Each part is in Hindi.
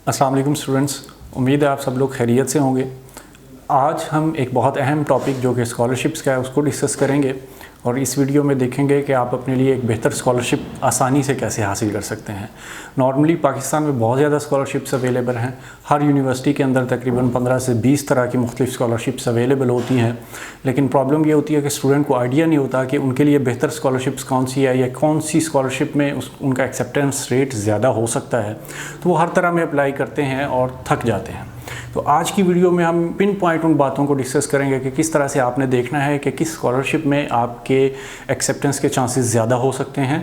अस्सलाम वालेकुम स्टूडेंट्स, उम्मीद है आप सब लोग खैरियत से होंगे। आज हम एक बहुत अहम टॉपिक जो कि स्कॉलरशिप्स का है उसको डिस्कस करेंगे और इस वीडियो में देखेंगे कि आप अपने लिए एक बेहतर स्कॉलरशिप आसानी से कैसे हासिल कर सकते हैं। नॉर्मली पाकिस्तान में बहुत ज़्यादा स्कॉलरशिप्स अवेलेबल हैं। हर यूनिवर्सिटी के अंदर तकरीबन 15 से 20 तरह की मुख्तलिफ स्कॉलरशिप्स अवेलेबल होती हैं, लेकिन प्रॉब्लम ये होती है कि स्टूडेंट को आइडिया नहीं होता कि उनके लिए बेहतर स्कॉलरशिप्स कौन सी है या कौन सी स्कॉलरशिप में उनका एक्सेप्टेंस रेट ज़्यादा हो सकता है। तो वो हर तरह में अप्लाई करते हैं और थक जाते हैं। तो आज की वीडियो में हम पिन पॉइंट उन बातों को डिस्कस करेंगे कि किस तरह से आपने देखना है कि किस स्कॉलरशिप में आपके एक्सेप्टेंस के चांसेस ज़्यादा हो सकते हैं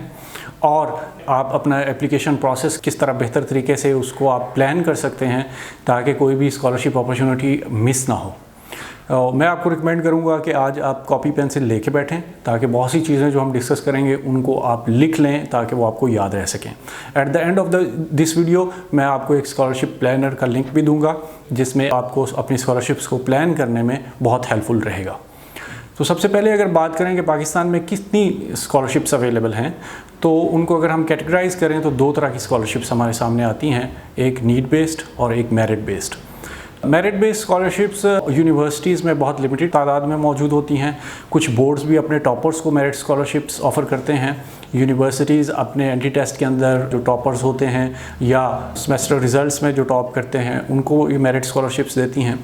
और आप अपना एप्लीकेशन प्रोसेस किस तरह बेहतर तरीके से उसको आप प्लान कर सकते हैं ताकि कोई भी स्कॉलरशिप अपॉर्चुनिटी मिस ना हो। मैं आपको रिकमेंड करूंगा कि आज आप कॉपी पेंसिल लेके बैठें ताकि बहुत सी चीज़ें जो हम डिस्कस करेंगे उनको आप लिख लें ताकि वो आपको याद रह सकें। At the end of this video मैं आपको एक स्कॉलरशिप प्लानर का लिंक भी दूंगा जिसमें आपको अपनी स्कॉलरशिप्स को प्लान करने में बहुत हेल्पफुल रहेगा। तो सबसे पहले अगर बात करें कि पाकिस्तान में कितनी स्कॉलरशिप्स अवेलेबल हैं, तो उनको अगर हम कैटेगराइज करें तो दो तरह की स्कॉलरशिप्स हमारे सामने आती हैं, एक नीड बेस्ड और एक merit based. Merit based scholarships universities में बहुत लिमिटेड तादाद में मौजूद होती हैं। कुछ बोर्ड्स भी अपने टॉपर्स को मेरिट स्कॉलरशिप्स ऑफ़र करते हैं। यूनिवर्सिटीज़ अपने एंटी टेस्ट के अंदर जो टॉपर्स होते हैं या सेमेस्टर रिजल्ट्स में जो टॉप करते हैं उनको ये मेरिट स्कॉलरशिप्स देती हैं।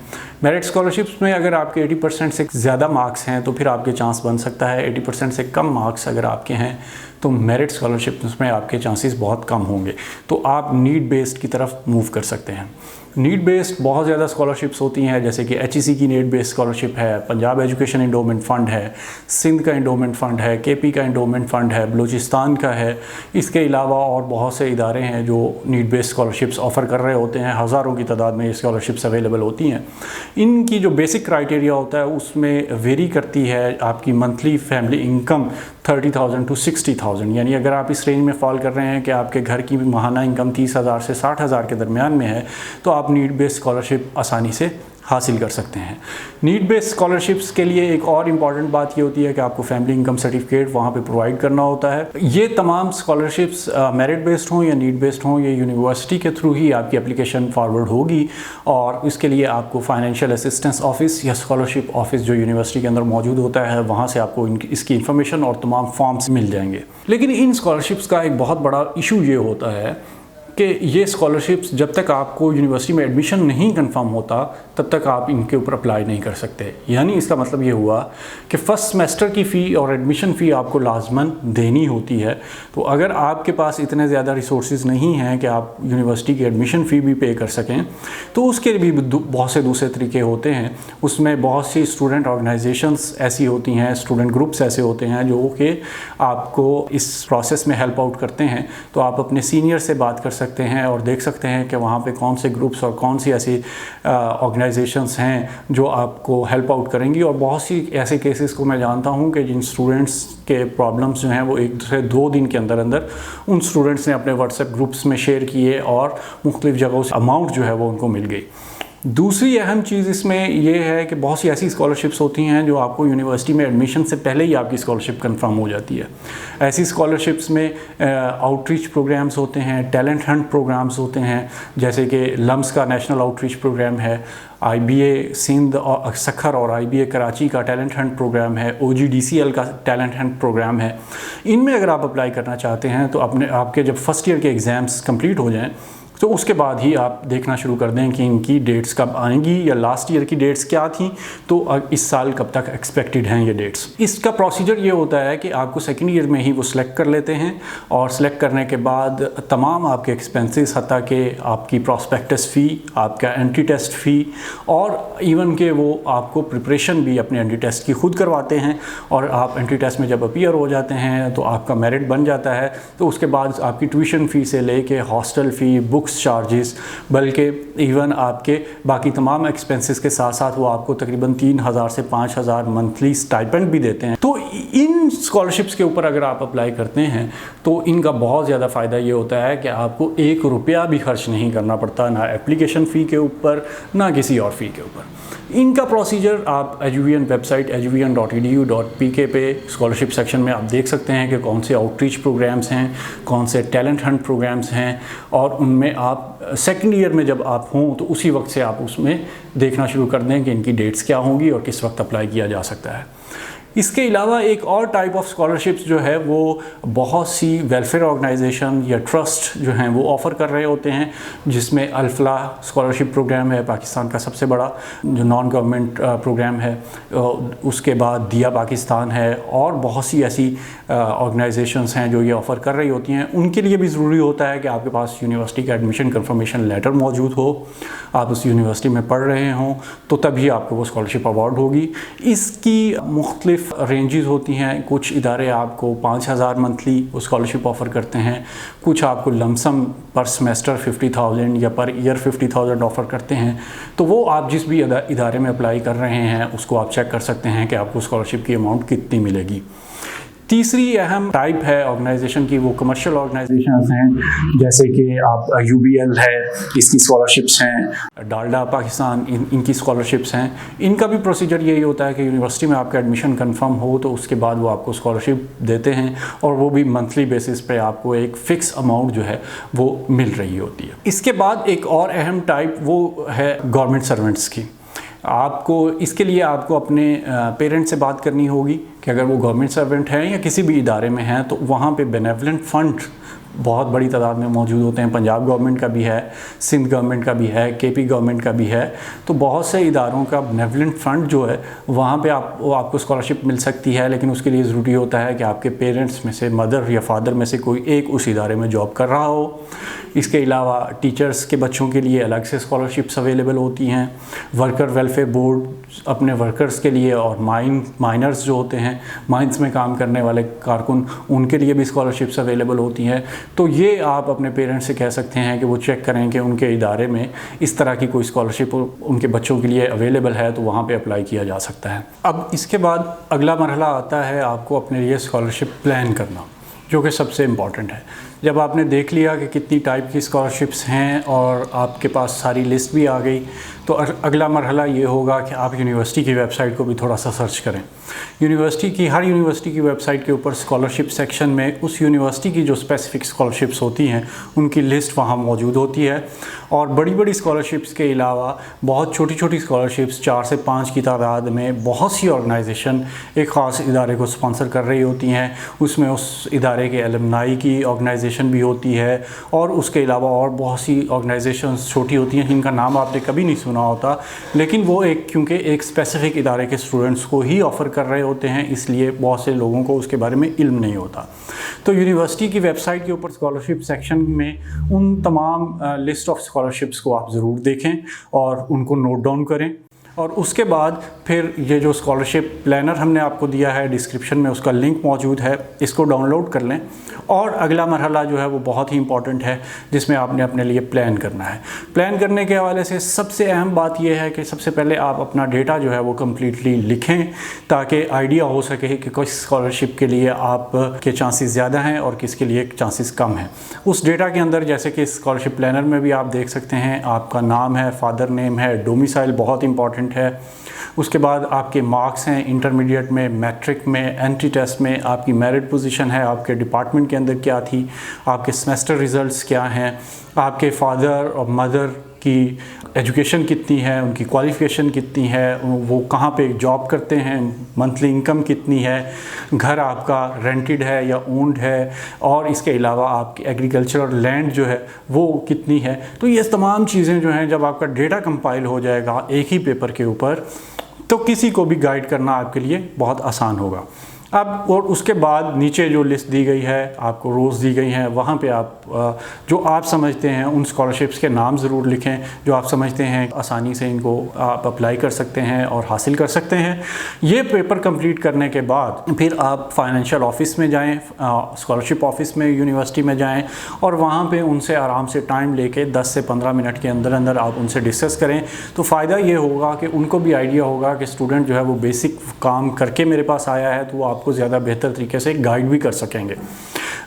मेरिट स्कॉलरशिप्स में अगर आपके 80% से ज़्यादा मार्क्स हैं तो फिर आपके चांस बन सकता है। 80% से कम मार्क्स अगर आपके हैं तो मेरिट स्कॉलरशिप्स में आपके चांसेस बहुत कम होंगे। तो आप नीड बेस्ड की तरफ मूव कर सकते हैं। नीड बेस्ड बहुत ज़्यादा स्कॉलरशिप्स होती हैं, जैसे कि HEC की नीड बेस्ड स्कॉलरशिप है, पंजाब एजुकेशन इंडोमेंट फ़ंड है, सिंध का इंडोमेंट फ़ंड है, KP का इंडोमेंट फ़ंड है, बलूचिस्तान का है। इसके अलावा और बहुत से इदारे हैं जो नीड बेस्ड स्कॉलरशिप्स ऑफ़र कर रहे होते हैं। हज़ारों की तादाद में ये स्कॉलरशिप्स अवेलेबल होती हैं। इनकी जो बेसिक क्राइटेरिया होता है उसमें वेरी करती है आपकी मंथली फैमिली इनकम 30,000 to 60,000, यानी अगर आप इस रेंज में फॉल कर रहे हैं कि आपके घर की माहाना इनकम 30,000 से 60,000 के दरमियान में है तो आप नीड बेस्ड स्कॉलरशिप आसानी से हासिल कर सकते हैं। नीड बेस्ड स्कॉलरशिप्स के लिए एक और इम्पॉर्टेंट बात ये होती है कि आपको फैमिली इनकम सर्टिफिकेट वहाँ पे प्रोवाइड करना होता है। ये तमाम स्कॉलरशिप्स मेरिट बेस्ड हों या नीड बेस्ड हों, ये यूनिवर्सिटी के थ्रू ही आपकी एप्लीकेशन फॉरवर्ड होगी और इसके लिए आपको फाइनेंशियल असिस्टेंस ऑफिस या स्कॉलरशिप ऑफिस जो यूनिवर्सिटी के अंदर मौजूद होता है वहाँ से आपको इसकी इन्फॉर्मेशन और तमाम फॉर्म्स मिल जाएंगे। लेकिन इन स्कॉलरशिप्स का एक बहुत बड़ा इशू ये होता है कि ये स्कॉलरशिप्स जब तक आपको यूनिवर्सिटी में एडमिशन नहीं कंफर्म होता तब तक आप इनके ऊपर अप्लाई नहीं कर सकते। यानी इसका मतलब ये हुआ कि फ़र्स्ट सेमेस्टर की फ़ी और एडमिशन फ़ी आपको लाजमन देनी होती है। तो अगर आपके पास इतने ज़्यादा रिसोर्सेज नहीं हैं कि आप यूनिवर्सिटी की एडमिशन फ़ी भी पे कर सकें तो उसके भी बहुत से दूसरे तरीके होते हैं। उसमें बहुत सी स्टूडेंट ऑर्गेनाइजेशंस ऐसी होती हैं, स्टूडेंट ग्रुप्स ऐसे होते हैं जो कि आपको इस प्रोसेस में हेल्प आउट करते हैं। तो आप अपने सीनियर से बात कर सकते हैं और देख सकते हैं कि वहाँ पे कौन से ग्रुप्स और कौन सी ऐसी ऑर्गेनाइजेशंस हैं जो आपको हेल्प आउट करेंगी। और बहुत सी ऐसे केसेस को मैं जानता हूँ कि जिन स्टूडेंट्स के प्रॉब्लम्स जो हैं वो 1 से 2 दिन के अंदर अंदर उन स्टूडेंट्स ने अपने व्हाट्सएप ग्रुप्स में शेयर किए और मुख्तलिफ जगहों से अमाउंट जो है वो उनको मिल गई। दूसरी अहम चीज़ इसमें यह है कि बहुत सी ऐसी स्कॉलरशिप्स होती हैं जो आपको यूनिवर्सिटी में एडमिशन से पहले ही आपकी स्कॉलरशिप कंफर्म हो जाती है। ऐसी स्कॉलरशिप्स में आउटरीच प्रोग्राम्स होते हैं, टैलेंट हंट प्रोग्राम्स होते हैं, जैसे कि लम्स का नेशनल आउटरीच प्रोग्राम है, IBA सिंध और सखर और IBA कराची का टैलेंट हंट प्रोग्राम है, OGDCL का टैलेंट हंट प्रोग्राम है। इनमें अगर आप अप्लाई करना चाहते हैं तो आपके जब फर्स्ट ईयर के एग्ज़ाम्स कंप्लीट हो जाएं तो उसके बाद ही आप देखना शुरू कर दें कि इनकी डेट्स कब आएंगी या लास्ट ईयर की डेट्स क्या थी, तो इस साल कब तक एक्सपेक्टेड हैं ये डेट्स। इसका प्रोसीजर ये होता है कि आपको सेकेंड ईयर में ही वो सिलेक्ट कर लेते हैं और सिलेक्ट करने के बाद तमाम आपके एक्सपेंसेस हत्ता कि आपकी प्रॉस्पेक्टस फ़ी, आपका एंट्री टेस्ट फ़ी और इवन के वो आपको प्रिपरेशन भी अपने एंट्री टेस्ट की खुद करवाते हैं। और आप एंट्री टेस्ट में जब अपीयर हो जाते हैं तो आपका मेरिट बन जाता है। तो उसके बाद आपकी ट्यूशन फ़ी से लेके हॉस्टल फ़ी, बुक्स चार्जेस, बल्कि इवन आपके बाकी तमाम एक्सपेंसेस के साथ साथ वो आपको तकरीबन 3,000 से 5,000 मंथली स्टाइपेंड भी देते हैं। तो इन स्कॉलरशिप्स के ऊपर अगर आप अप्लाई करते हैं तो इनका बहुत ज़्यादा फ़ायदा ये होता है कि आपको 1 रुपया भी खर्च नहीं करना पड़ता, ना एप्लीकेशन फ़ी के ऊपर ना किसी और फ़ी के ऊपर। इनका प्रोसीजर आप HUVN वेबसाइट huvn.edu.pk पे स्कॉलरशिप सेक्शन में आप देख सकते हैं कि कौन से आउटरीच प्रोग्राम्स हैं, कौन से टैलेंट हंट प्रोग्राम्स हैं और उनमें आप सेकंड ईयर में जब आप हों तो उसी वक्त से आप उसमें देखना शुरू कर दें कि इनकी डेट्स क्या होंगी और किस वक्त अप्लाई किया जा सकता है। इसके अलावा एक और टाइप ऑफ स्कॉलरशिप्स जो है वो बहुत सी वेलफेयर ऑर्गेनाइजेशन या ट्रस्ट जो हैं वो ऑफ़र कर रहे होते हैं, जिसमें अल-फलाह स्कॉलरशिप प्रोग्राम है, पाकिस्तान का सबसे बड़ा जो नॉन गवर्नमेंट प्रोग्राम है। उसके बाद दिया पाकिस्तान है और बहुत सी ऐसी ऑर्गेनाइजेशंस हैं जो ये ऑफ़र कर रही होती हैं। उनके लिए भी ज़रूरी होता है कि आपके पास यूनिवर्सिटी का एडमिशन कंफर्मेशन लेटर मौजूद हो, आप उस यूनिवर्सिटी में पढ़ रहे हों, तो तभी आपको वो स्कॉलरशिप अवार्ड होगी। इसकी मुख्तलिफ रेंजेस होती हैं। कुछ इदारे आपको 5,000 मंथली स्कॉलरशिप ऑफ़र करते हैं, कुछ आपको लमसम पर सेमेस्टर 50,000 या पर ईयर 50,000 ऑफ़र करते हैं। तो वो आप जिस भी इदारे में अप्लाई कर रहे हैं उसको आप चेक कर सकते हैं कि आपको स्कॉलरशिप की अमाउंट कितनी मिलेगी। तीसरी अहम टाइप है ऑर्गेनाइजेशन की, वो कमर्शियल ऑर्गेनाइजेशंस हैं, जैसे कि आप UBL है, इसकी स्कॉलरशिप्स हैं, डालडा पाकिस्तान इनकी स्कॉलरशिप्स हैं। इनका भी प्रोसीजर यही होता है कि यूनिवर्सिटी में आपका एडमिशन कंफर्म हो तो उसके बाद वो आपको स्कॉलरशिप देते हैं और वो भी मंथली बेसिस पे आपको एक फ़िक्स अमाउंट जो है वो मिल रही होती है। इसके बाद एक और अहम टाइप वो है गवर्नमेंट सर्वेंट्स की। आपको इसके लिए आपको अपने पेरेंट्स से बात करनी होगी कि अगर वो गवर्नमेंट सर्वेंट हैं या किसी भी इदारे में हैं तो वहाँ पे बेनेवलेंट फ़ंड बहुत बड़ी तादाद में मौजूद होते हैं। पंजाब गवर्नमेंट का भी है, सिंध गवर्नमेंट का भी है, KP गवर्नमेंट का भी है। तो बहुत से इदारों का बेनेवलेंट फ़ंड जो है वहाँ पे आपको स्कॉलरशिप मिल सकती है, लेकिन उसके लिए ज़रूरी होता है कि आपके पेरेंट्स में से मदर या फादर में से कोई एक उस इदारे में जॉब कर रहा हो। इसके अलावा टीचर्स के बच्चों के लिए अलग से स्कॉलरशिप्स अवेलेबल होती हैं। वर्कर वेलफेयर बोर्ड अपने वर्कर्स के लिए और माइनर्स जो होते हैं, माइंस में काम करने वाले कारकुन, उनके लिए भी स्कॉलरशिप्स अवेलेबल होती हैं। तो ये आप अपने पेरेंट्स से कह सकते हैं कि वो चेक करें कि उनके इदारे में इस तरह की कोई स्कॉलरशिप उनके बच्चों के लिए अवेलेबल है तो वहाँ पे अप्लाई किया जा सकता है। अब इसके बाद अगला मरहला आता है आपको अपने लिए स्कॉलरशिप प्लान करना, जो कि सबसे इम्पॉर्टेंट है। जब आपने देख लिया कि कितनी टाइप की स्कॉलरशिप्स हैं और आपके पास सारी लिस्ट भी आ गई, तो अगला मरहला ये होगा कि आप यूनिवर्सिटी की वेबसाइट को भी थोड़ा सा सर्च करें। हर यूनिवर्सिटी की वेबसाइट के ऊपर स्कॉलरशिप सेक्शन में उस यूनिवर्सिटी की जो स्पेसिफ़िक स्कॉलरशिप्स होती हैं उनकी लिस्ट वहाँ मौजूद होती है। और बड़ी बड़ी स्कॉलरशिप्स के अलावा बहुत छोटी छोटी स्कॉलरशिप्स 4 से 5 की तादाद में बहुत सी ऑर्गेनाइजेशन एक ख़ास इदारे को स्पॉन्सर कर रही होती हैं। उसमें उस इदारे के एलुमनाई की ऑर्गेनाइजेशन भी होती है और उसके अलावा और बहुत सी ऑर्गेनाइजेशंस छोटी होती हैं जिनका नाम आपने कभी नहीं सुना होता, लेकिन वो क्योंकि एक स्पेसिफ़िक इदारे के स्टूडेंट्स को ही ऑफ़र कर रहे होते हैं, इसलिए बहुत से लोगों को उसके बारे में इल्म नहीं होता। तो यूनिवर्सिटी की वेबसाइट के ऊपर स्कॉलरशिप सेक्शन में उन तमाम लिस्ट ऑफ स्कॉलरशिप्स को आप ज़रूर देखें और उनको नोट डाउन करें। और उसके बाद फिर ये जो स्कॉलरशिप प्लानर हमने आपको दिया है, डिस्क्रिप्शन में उसका लिंक मौजूद है, इसको डाउनलोड कर लें। और अगला मरहला जो है वो बहुत ही इंपॉर्टेंट है, जिसमें आपने अपने लिए प्लान करना है। प्लान करने के हवाले से सबसे अहम बात यह है कि सबसे पहले आप अपना डेटा जो है वो कम्प्लीटली लिखें, ताकि आइडिया हो सके कि किस स्कॉलरशिप के लिए आपके चांसेस ज़्यादा हैं और किसके लिए चांसेस कम हैं। उस डेटा के अंदर जैसे कि स्कॉलरशिप प्लानर में भी आप देख सकते हैं, आपका नाम है, फादर नेम है, डोमिसाइल बहुत इंपॉर्टेंट है। उसके बाद आपके मार्क्स हैं इंटरमीडिएट में, मैट्रिक में, एंट्री टेस्ट में, आपकी मेरिट पोजीशन है, आपके डिपार्टमेंट के अंदर क्या थी, आपके सेमेस्टर रिज़ल्ट्स क्या हैं, आपके फादर और मदर की एजुकेशन कितनी है, उनकी क्वालिफ़िकेशन कितनी है, वो कहाँ पे जॉब करते हैं, मंथली इनकम कितनी है, घर आपका रेंटेड है या ओन्ड है, और इसके अलावा आपकी एग्रीकल्चरल लैंड जो है वो कितनी है। तो ये तमाम चीज़ें जो हैं, जब आपका डेटा कंपाइल हो जाएगा एक ही पेपर के ऊपर, तो किसी को भी गाइड करना आपके लिए बहुत आसान होगा। अब और उसके बाद नीचे जो लिस्ट दी गई है, आपको रोज़ दी गई हैं, वहाँ पे आप जो आप समझते हैं उन स्कॉलरशिप्स के नाम ज़रूर लिखें जो आप समझते हैं आसानी से इनको आप अप्लाई कर सकते हैं और हासिल कर सकते हैं। ये पेपर कंप्लीट करने के बाद फिर आप फाइनेंशियल ऑफिस में जाएं, स्कॉलरशिप ऑफिस में यूनिवर्सिटी में जाएं और वहाँ पे उनसे आराम से टाइम लेके 10 से 15 मिनट के अंदर अंदर आप उनसे डिस्कस करें। तो फ़ायदा ये होगा कि उनको भी आइडिया होगा कि स्टूडेंट जो है वो बेसिक काम करके मेरे पास आया है, तो वो आपको ज़्यादा बेहतर तरीके से गाइड भी कर सकेंगे।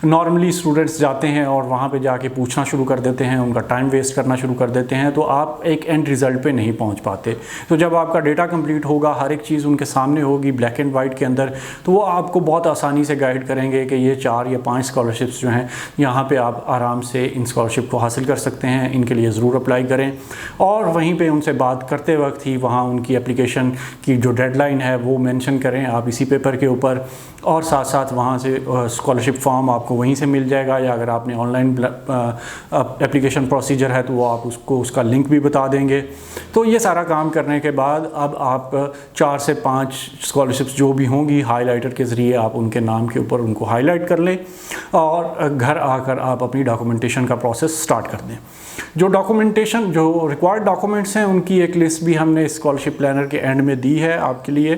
नॉर्मली स्टूडेंट्स जाते हैं और वहाँ पे जाके पूछना शुरू कर देते हैं, उनका टाइम वेस्ट करना शुरू कर देते हैं, तो आप एक एंड रिज़ल्ट पे नहीं पहुँच पाते। तो जब आपका डेटा कंप्लीट होगा, हर एक चीज़ उनके सामने होगी ब्लैक एंड वाइट के अंदर, तो वो आपको बहुत आसानी से गाइड करेंगे कि ये 4 या 5 स्कॉलरशिप्स जो हैं यहाँ पे आप आराम से इन स्कॉलरशिप को हासिल कर सकते हैं, इनके लिए ज़रूर अप्लाई करें। और वहीं पे उनसे बात करते वक्त ही वहाँ उनकी एप्लीकेशन की जो डेडलाइन है वो मेंशन करें आप इसी पेपर के ऊपर, और साथ साथ वहाँ से स्कॉलरशिप फॉर्म आपको वहीं से मिल जाएगा, या अगर आपने ऑनलाइन एप्लीकेशन प्रोसीजर है तो वो आप उसको उसका लिंक भी बता देंगे। तो ये सारा काम करने के बाद अब आप 4 से 5 स्कॉलरशिप्स जो भी होंगी हाइलाइटर के ज़रिए आप उनके नाम के ऊपर उनको हाईलाइट कर लें और घर आकर आप अपनी डॉक्यूमेंटेशन का प्रोसेस स्टार्ट कर दें। जो रिक्वायर्ड डॉक्यूमेंट्स हैं उनकी एक लिस्ट भी हमने स्कॉलरशिप प्लानर के एंड में दी है आपके लिए,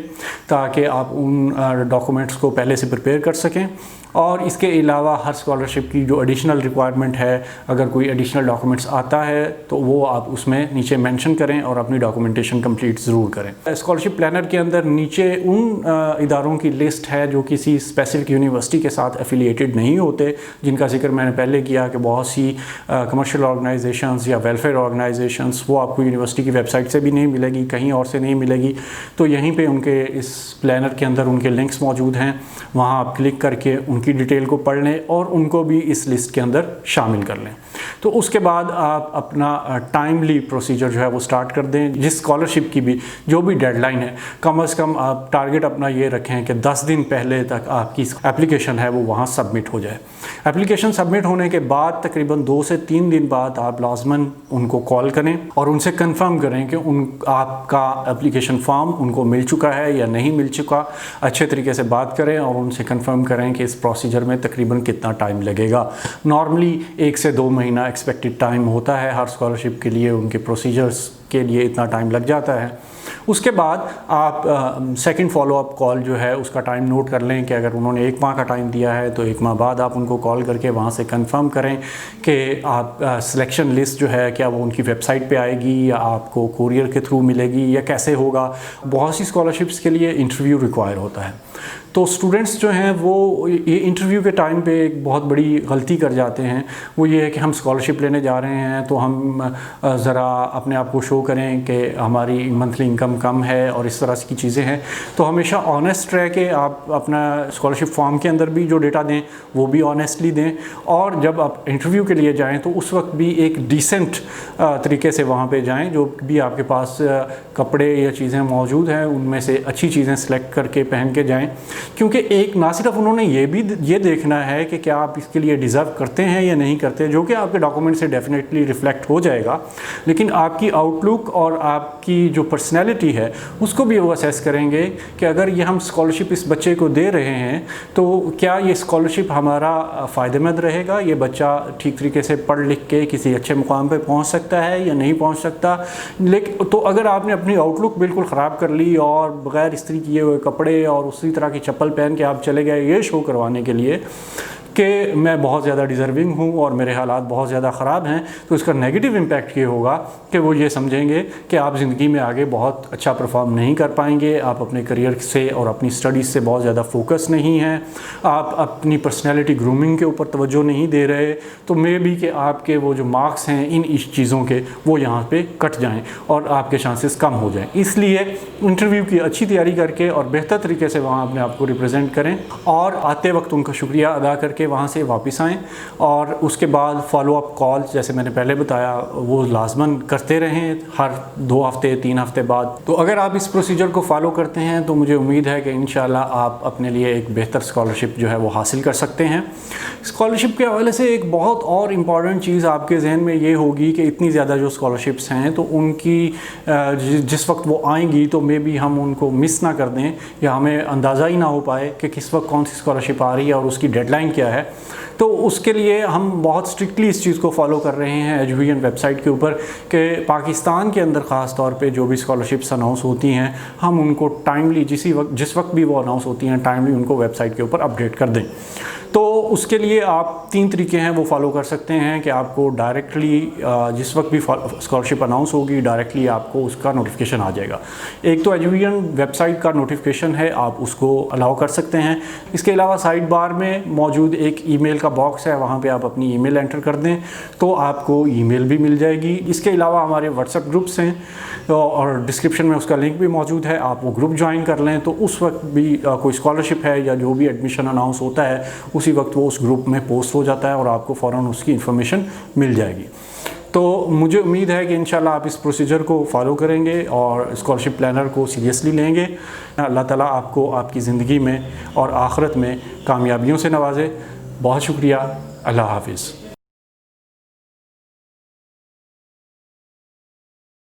ताकि आप उन डॉक्यूमेंट्स को पहले से प्रिपेयर कर सकें। और इसके अलावा हर स्कॉलरशिप की जो एडिशनल रिक्वायरमेंट है, अगर कोई एडिशनल डॉक्यूमेंट्स आता है तो वो आप उसमें नीचे मेंशन करें और अपनी डॉक्यूमेंटेशन कंप्लीट ज़रूर करें। स्कॉलरशिप प्लानर के अंदर नीचे उन इदारों की लिस्ट है जो किसी स्पेसिफिक यूनिवर्सिटी के साथ एफिलिएटेड नहीं होते, जिनका जिक्र मैंने पहले किया कि बहुत सी कमर्शियल ऑर्गेनाइजेशंस या वेलफेयर ऑर्गेनाइजेशंस वो आपको यूनिवर्सिटी की वेबसाइट से भी नहीं मिलेगी, कहीं और से नहीं मिलेगी। तो यहीं पे उनके इस प्लानर के अंदर उनके लिंक्स मौजूद हैं, वहाँ आप क्लिक करके उनकी डिटेल को पढ़ लें और उनको भी इस लिस्ट के अंदर शामिल कर लें। तो उसके बाद आप अपना टाइमली प्रोसीजर जो है वो स्टार्ट कर दें। जिस स्कॉलरशिप की भी जो भी डेडलाइन है, कम से कम आप टारगेट अपना ये रखें कि 10 दिन पहले तक आपकी एप्लीकेशन है वो वहाँ सबमिट हो जाए। एप्लीकेशन सबमिट होने के बाद तकरीबन 2 से 3 दिन बाद आप लाजमन उनको कॉल करें और उनसे कंफर्म करें कि आपका एप्लीकेशन फॉर्म उनको मिल चुका है या नहीं मिल चुका। अच्छे तरीके से बात करें और उनसे कंफर्म करें कि इस प्रोसीजर में तकरीबन कितना टाइम लगेगा। नॉर्मली 1 से 2 महीना एक्सपेक्टेड टाइम होता है हर स्कॉलरशिप के लिए, उनके प्रोसीजर्स के लिए इतना टाइम लग जाता है। उसके बाद आप सेकंड फॉलोअप कॉल जो है उसका टाइम नोट कर लें कि अगर उन्होंने 1 माह का टाइम दिया है तो 1 माह बाद आप उनको कॉल करके वहाँ से कंफर्म करें कि आप सिलेक्शन लिस्ट जो है क्या वो उनकी वेबसाइट पे आएगी या आपको कोरियर के थ्रू मिलेगी या कैसे होगा। बहुत सी स्कॉलरशिप्स के लिए इंटरव्यू रिक्वायर होता है, तो स्टूडेंट्स जो हैं वो ये इंटरव्यू के टाइम पे एक बहुत बड़ी गलती कर जाते हैं। वो ये है कि हम स्कॉलरशिप लेने जा रहे हैं तो हम ज़रा अपने आप को शो करें कि हमारी मंथली इनकम कम है और इस तरह की चीज़ें हैं। तो हमेशा ऑनेस्ट रह के आप अपना स्कॉलरशिप फॉर्म के अंदर भी जो डेटा दें वो भी ऑनेस्टली दें, और जब आप इंटरव्यू के लिए जाएँ तो उस वक्त भी एक डिसेंट तरीके से वहाँ पर जाएँ। जो भी आपके पास कपड़े या चीज़ें मौजूद हैं उनमें से अच्छी चीज़ें सेलेक्ट करके पहन के जाएँ, क्योंकि एक ना सिर्फ उन्होंने ये देखना है कि क्या आप इसके लिए डिज़र्व करते हैं या नहीं करते, जो कि आपके डॉक्यूमेंट से डेफिनेटली रिफ्लेक्ट हो जाएगा, लेकिन आपकी आउटलुक और आपकी जो पर्सनैलिटी है उसको भी वो असेस करेंगे कि अगर ये हम स्कॉलरशिप इस बच्चे को दे रहे हैं तो क्या ये स्कॉलरशिप हमारा फ़ायदेमंद रहेगा, ये बच्चा ठीक तरीके से पढ़ लिख के किसी अच्छे मुकाम पर पहुँच सकता है या नहीं पहुँच सकता। लेकिन तो अगर आपने अपनी आउटलुक बिल्कुल ख़राब कर ली और बग़ैर इस्त्री किए हुए कपड़े और उसी तरह की चप्पल पहन के आप चले गए ये शो करवाने के लिए कि मैं बहुत ज़्यादा डिज़र्विंग हूँ और मेरे हालात बहुत ज़्यादा ख़राब हैं, तो इसका नेगेटिव इम्पैक्ट ये होगा कि वो ये समझेंगे कि आप ज़िंदगी में आगे बहुत अच्छा परफॉर्म नहीं कर पाएंगे, आप अपने करियर से और अपनी स्टडीज़ से बहुत ज़्यादा फोकस नहीं हैं, आप अपनी पर्सनैलिटी ग्रूमिंग के ऊपर तवज्जो नहीं दे रहे, तो मे बी कि आपके वो जो मार्क्स हैं इन चीज़ों के वो यहाँ पर कट जाएँ और आपके चांसेस कम हो जाएँ। इसलिए इंटरव्यू की अच्छी तैयारी करके और बेहतर तरीके से वहाँ अपने आप को रिप्रेजेंट करें और आते वक्त उनका शुक्रिया अदा करके वहाँ से वापस आएँ, और उसके बाद फॉलोअप कॉल जैसे मैंने पहले बताया वो लाजमन करते रहें हर 2 हफ्ते 3 हफ्ते बाद। तो अगर आप इस प्रोसीजर को फॉलो करते हैं तो मुझे उम्मीद है कि इंशाल्लाह आप अपने लिए एक बेहतर स्कॉलरशिप जो है वो हासिल कर सकते हैं। स्कॉलरशिप के हवाले से एक बहुत और इम्पॉर्टेंट चीज़ आपके जहन में ये होगी कि इतनी ज़्यादा जो स्कॉलरशिप्स हैं तो उनकी जिस वक्त वो आएंगी तो मे बी हम उनको मिस ना कर दें या हमें अंदाज़ा ही ना हो पाए कि किस वक्त कौन सी स्कॉलरशिप आ रही है और उसकी डेडलाइन क्या है। तो उसके लिए हम बहुत स्ट्रिक्टली इस चीज़ को फॉलो कर रहे हैं एजुकेशन वेबसाइट के ऊपर कि पाकिस्तान के अंदर ख़ास तौर पे जो भी स्कॉलरशिप्स अनाउंस होती हैं हम उनको टाइमली जिस वक्त भी वो अनाउंस होती हैं टाइमली उनको वेबसाइट के ऊपर अपडेट कर दें। तो उसके लिए आप 3 तरीके हैं वो फॉलो कर सकते हैं कि आपको डायरेक्टली जिस वक्त भी स्कॉलरशिप अनाउंस होगी डायरेक्टली आपको उसका नोटिफिकेशन आ जाएगा। एक तो एजुविजन वेबसाइट का नोटिफिकेशन है, आप उसको अलाउ कर सकते हैं। इसके अलावा साइड बार में मौजूद एक ईमेल का बॉक्स है, वहाँ पे आप अपनी ईमेल एंटर कर दें तो आपको ईमेल भी मिल जाएगी। इसके अलावा हमारे व्हाट्सएप ग्रुप्स हैं और डिस्क्रिप्शन में उसका लिंक भी मौजूद है, आप वो ग्रुप ज्वाइन कर लें तो उस वक्त भी कोई स्कॉलरशिप है या जो भी एडमिशन अनाउंस होता है उसी वक्त वो उस ग्रुप में पोस्ट हो जाता है और आपको फ़ौरन उसकी इन्फॉर्मेशन मिल जाएगी। तो मुझे उम्मीद है कि इंशाल्लाह आप इस प्रोसीजर को फॉलो करेंगे और स्कॉलरशिप प्लानर को सीरियसली लेंगे। अल्लाह ताला आपको आपकी ज़िंदगी में और आखिरत में कामयाबियों से नवाजे। बहुत शुक्रिया। अल्लाह हाफिज़।